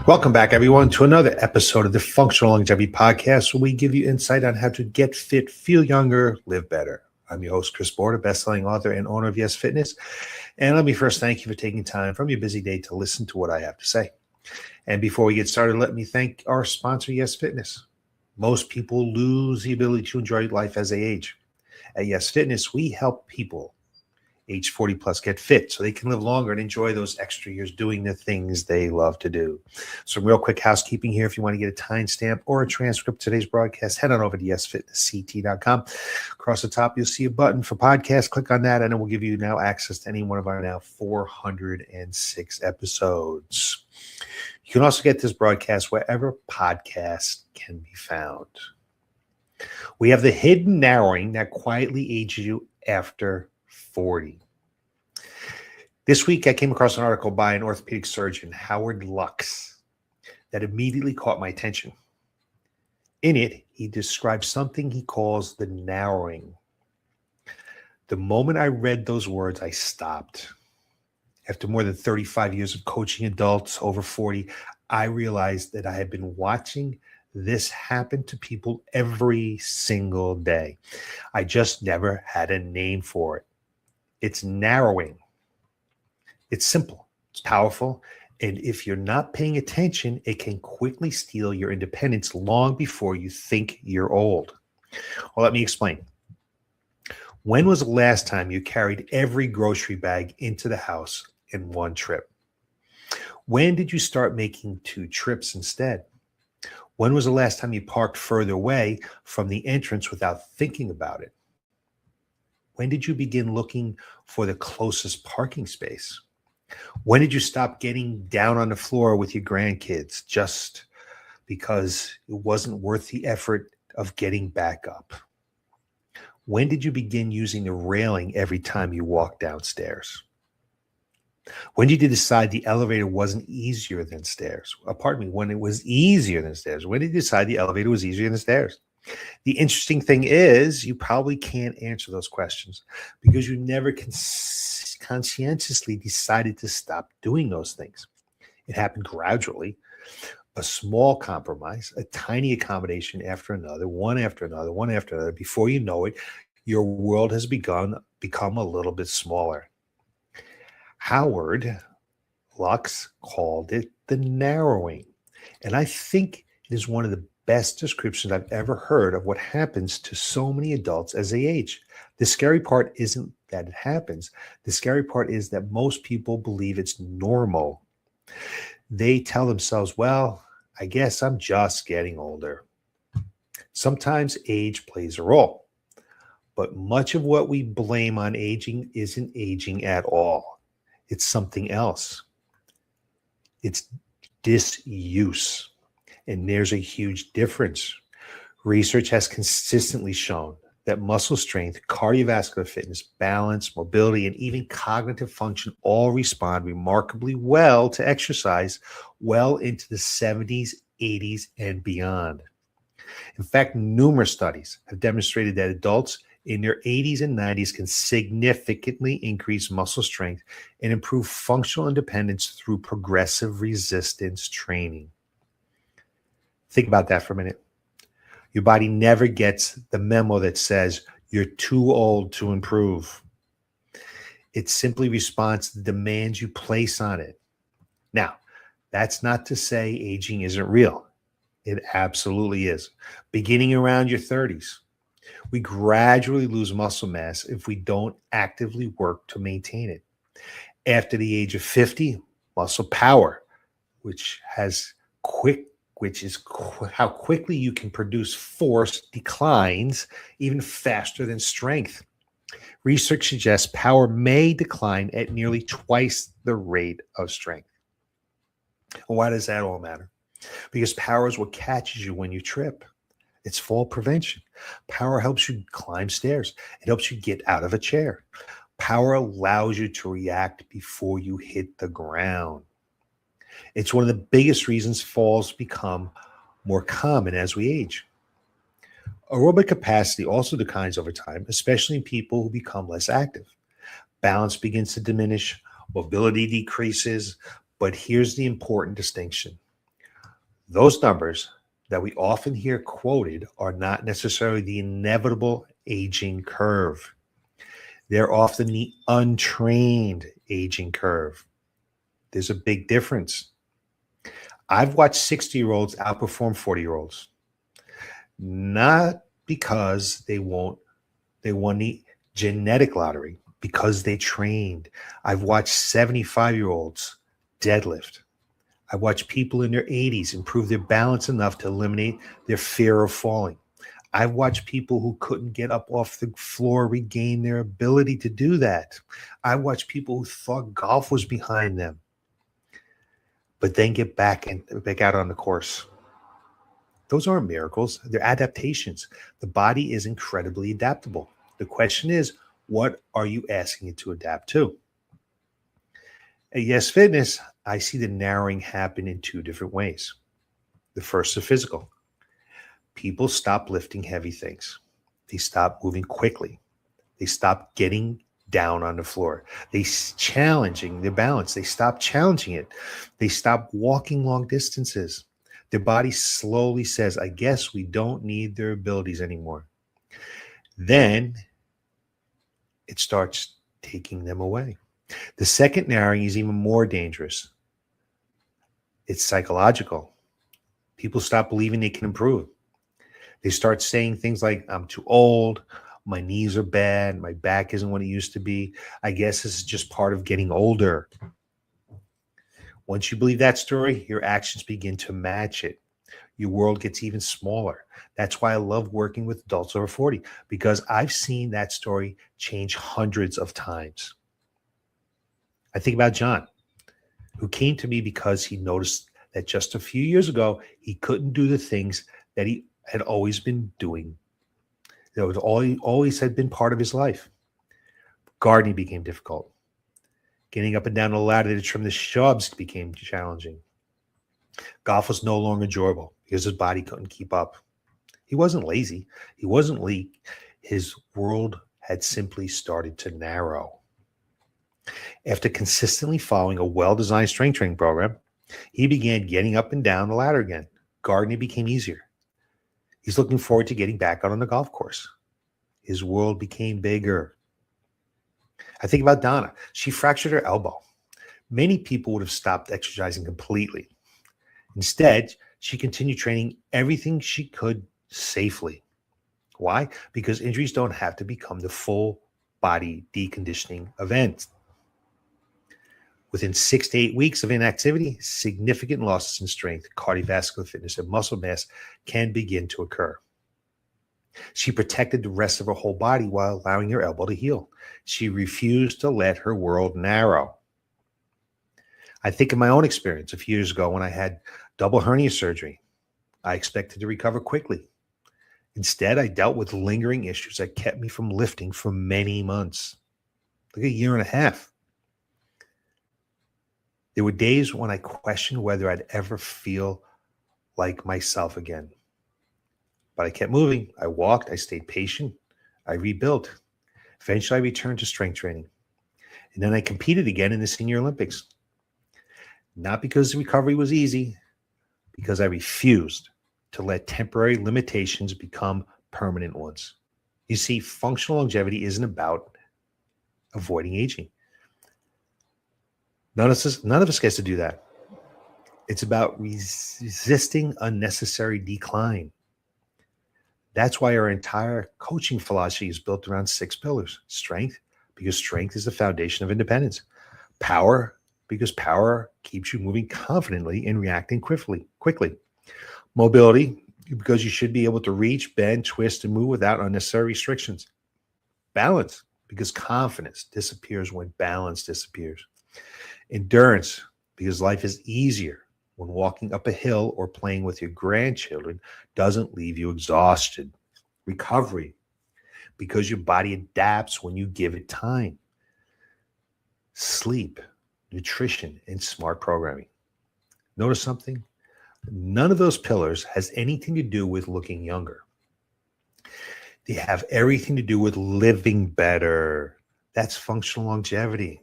Welcome back, everyone, to another episode of the Functional Longevity Podcast, where we give you insight on how to get fit, feel younger, live better. I'm your host, Chris Borda, best-selling author and owner of Y.E.S Fitness. And let me first thank you for taking time from your busy day to listen to what I have to say. And before we get started, let me thank our sponsor, Y.E.S Fitness. Most people lose the ability to enjoy life as they age. At Y.E.S Fitness, we help people age 40 plus get fit so they can live longer and enjoy those extra years doing the things they love to do. Some real quick housekeeping here. If you want to get a timestamp or a transcript of today's broadcast, head on over to yesfitnessct.com. Across the top, you'll see a button for podcast. Click on that, and it will give you now access to any one of our now 406 episodes. You can also get this broadcast wherever podcasts can be found. We have the hidden narrowing that quietly ages you after 40. This week, I came across an article by an orthopedic surgeon, Howard Lux, that immediately caught my attention. In it, he describes something he calls the narrowing. The moment I read those words, I stopped. After more than 35 years of coaching adults over 40, I realized that I had been watching this happen to people every single day. I just never had a name for it. It's narrowing. It's simple. It's powerful. And if you're not paying attention, it can quickly steal your independence long before you think you're old. Well, let me explain. When was the last time you carried every grocery bag into the house in one trip? When did you start making 2 trips instead? When was the last time you parked further away from the entrance without thinking about it? When did you begin looking for the closest parking space? When did you stop getting down on the floor with your grandkids just because it wasn't worth the effort of getting back up? When did you begin using the railing every time you walked downstairs? When did you decide the elevator wasn't easier than stairs? When it was easier than stairs. When did you decide the elevator was easier than stairs? The interesting thing is you probably can't answer those questions because you never conscientiously decided to stop doing those things. It happened gradually, a small compromise, a tiny accommodation after another, one after another, one after another. Before you know it, your world has become a little bit smaller. Howard Lux called it the narrowing. And I think it is one of the best descriptions I've ever heard of what happens to so many adults as they age. The scary part isn't that it happens. The scary part is that most people believe it's normal. They tell themselves, well, I guess I'm just getting older. Sometimes age plays a role, but much of what we blame on aging isn't aging at all. It's something else. It's disuse. And there's a huge difference. Research has consistently shown that muscle strength, cardiovascular fitness, balance, mobility, and even cognitive function all respond remarkably well to exercise well into the 70s, 80s, and beyond. In fact, numerous studies have demonstrated that adults in their 80s and 90s can significantly increase muscle strength and improve functional independence through progressive resistance training. Think about that for a minute. Your body never gets the memo that says you're too old to improve. It simply responds to the demands you place on it. Now, that's not to say aging isn't real. It absolutely is. Beginning around your 30s, we gradually lose muscle mass if we don't actively work to maintain it. After the age of 50, muscle power, which is how quickly you can produce force, declines even faster than strength. Research suggests power may decline at nearly twice the rate of strength. And why does that all matter? Because power is what catches you when you trip. It's fall prevention. Power helps you climb stairs. It helps you get out of a chair. Power allows you to react before you hit the ground. It's one of the biggest reasons falls become more common as we age. Aerobic capacity also declines over time, especially in people who become less active. Balance begins to diminish, mobility decreases, but here's the important distinction. Those numbers that we often hear quoted are not necessarily the inevitable aging curve. They're often the untrained aging curve. There's a big difference. I've watched 60-year-olds outperform 40-year-olds, not because they won the genetic lottery, because they trained. I've watched 75-year-olds deadlift. I watched people in their 80s improve their balance enough to eliminate their fear of falling. I've watched people who couldn't get up off the floor regain their ability to do that. I watched people who thought golf was behind them, but then get back out on the course. Those aren't miracles. They're adaptations. The body is incredibly adaptable. The question is, what are you asking it to adapt to? At Y.E.S Fitness, I see the narrowing happen in two different ways. The first is physical. People stop lifting heavy things. They stop moving quickly. They stop getting down on the floor. They challenging their balance. They stop challenging it. They stop walking long distances. Their body slowly says, I guess we don't need their abilities anymore. Then it starts taking them away. The second narrowing is even more dangerous. It's psychological. People stop believing they can improve. They start saying things like, I'm too old, my knees are bad, my back isn't what it used to be. I guess this is just part of getting older. Once you believe that story, your actions begin to match it. Your world gets even smaller. That's why I love working with adults over 40, because I've seen that story change hundreds of times. I think about John, who came to me because he noticed that just a few years ago, he couldn't do the things that he had always been doing. That was always had been part of his life. Gardening became difficult. Getting up and down the ladder to trim the shrubs became challenging. Golf was no longer enjoyable because his body couldn't keep up. He wasn't lazy. He wasn't weak. His world had simply started to narrow. After consistently following a well-designed strength training program, he began getting up and down the ladder again. Gardening became easier. He's looking forward to getting back out on the golf course. His world became bigger. I think about Donna. She fractured her elbow. Many people would have stopped exercising completely. Instead, she continued training everything she could safely. Why? Because injuries don't have to become the full body deconditioning event. Within 6 to 8 weeks of inactivity, significant losses in strength, cardiovascular fitness, and muscle mass can begin to occur. She protected the rest of her whole body while allowing her elbow to heal. She refused to let her world narrow. I think of my own experience a few years ago when I had double hernia surgery. I expected to recover quickly. Instead, I dealt with lingering issues that kept me from lifting for many months, like a year and a half. There were days when I questioned whether I'd ever feel like myself again. But I kept moving. I walked. I stayed patient. I rebuilt. Eventually, I returned to strength training. And then I competed again in the Senior Olympics. Not because the recovery was easy, because I refused to let temporary limitations become permanent ones. You see, functional longevity isn't about avoiding aging. None of us gets to do that. It's about resisting unnecessary decline. That's why our entire coaching philosophy is built around 6 pillars. Strength, because strength is the foundation of independence. Power, because power keeps you moving confidently and reacting quickly. Mobility, because you should be able to reach, bend, twist, and move without unnecessary restrictions. Balance, because confidence disappears when balance disappears. Endurance, because life is easier when walking up a hill or playing with your grandchildren doesn't leave you exhausted. Recovery, because your body adapts when you give it time. Sleep, nutrition, and smart programming. Notice something? None of those pillars has anything to do with looking younger. They have everything to do with living better. That's functional longevity.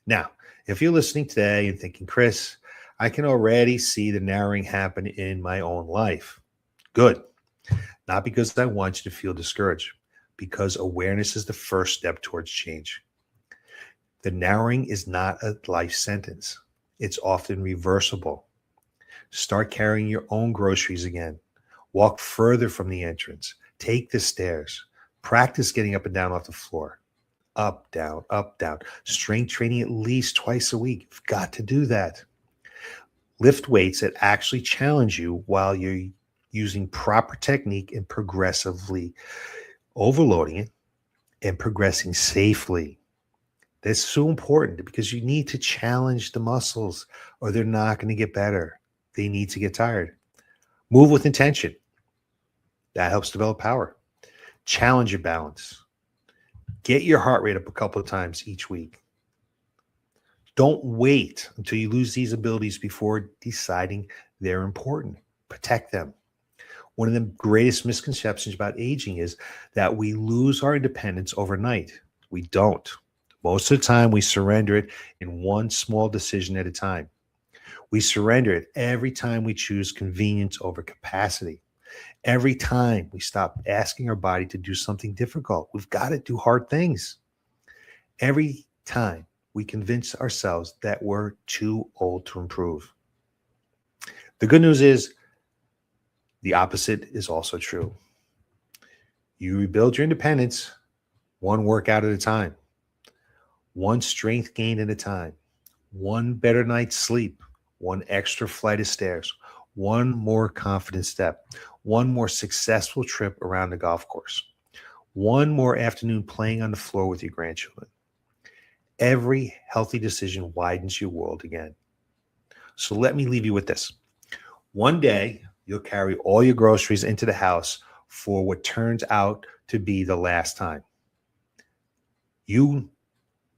Now, if you're listening today and thinking, Chris, I can already see the narrowing happen in my own life. Good. Not because I want you to feel discouraged, because awareness is the first step towards change. The narrowing is not a life sentence. It's often reversible. Start carrying your own groceries again. Walk further from the entrance. Take the stairs. Practice getting up and down off the floor. Up, down, up, down. Strength training at least twice a week. You've got to do that. Lift weights that actually challenge you while you're using proper technique and progressively overloading it and progressing safely. That's so important because you need to challenge the muscles or they're not going to get better. They need to get tired. Move with intention. That helps develop power. Challenge your balance. Get your heart rate up a couple of times each week. Don't wait until you lose these abilities before deciding they're important. Protect them. One of the greatest misconceptions about aging is that we lose our independence overnight. We don't. Most of the time, we surrender it in one small decision at a time. We surrender it every time we choose convenience over capacity. Every time we stop asking our body to do something difficult. We've got to do hard things. Every time we convince ourselves that we're too old to improve. The good news is the opposite is also true. You rebuild your independence one workout at a time, one strength gain at a time, one better night's sleep, one extra flight of stairs, one more confident step, one more successful trip around the golf course, one more afternoon playing on the floor with your grandchildren. Every healthy decision widens your world again. So let me leave you with this. One day, you'll carry all your groceries into the house for what turns out to be the last time. You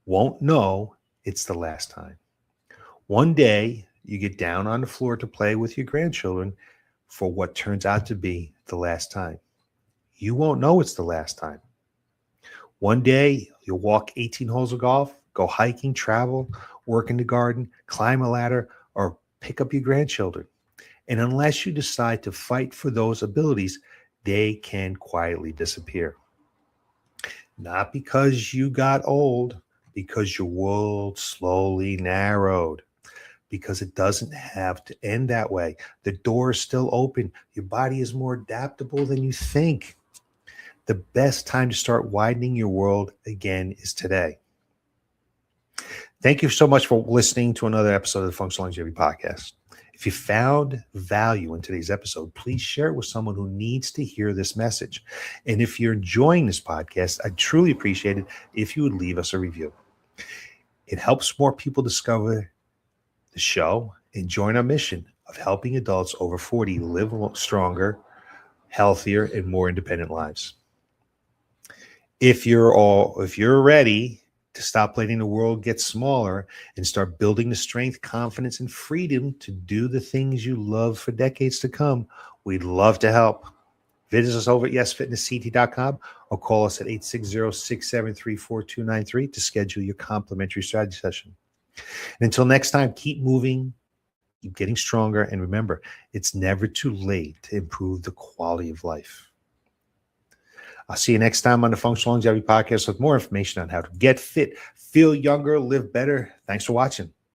won't know it's the last time. One day, you get down on the floor to play with your grandchildren for what turns out to be the last time. You won't know it's the last time. One day, you'll walk 18 holes of golf, go hiking, travel, work in the garden, climb a ladder, or pick up your grandchildren. And unless you decide to fight for those abilities, they can quietly disappear. Not because you got old, because your world slowly narrowed. Because it doesn't have to end that way. The door is still open. Your body is more adaptable than you think. The best time to start widening your world again is today. Thank you so much for listening to another episode of the Functional Longevity Podcast. If you found value in today's episode, please share it with someone who needs to hear this message. And if you're enjoying this podcast, I'd truly appreciate it if you would leave us a review. It helps more people discover the show and join our mission of helping adults over 40 live stronger, healthier, and more independent lives. If you're ready to stop letting the world get smaller and start building the strength, confidence, and freedom to do the things you love for decades to come, we'd love to help. Visit us over at YesFitnessCT.com or call us at 860-673-4293 to schedule your complimentary strategy session. And until next time, keep moving, keep getting stronger, and remember, it's never too late to improve the quality of life. I'll see you next time on the Functional Longevity Podcast with more information on how to get fit, feel younger, live better. Thanks for watching.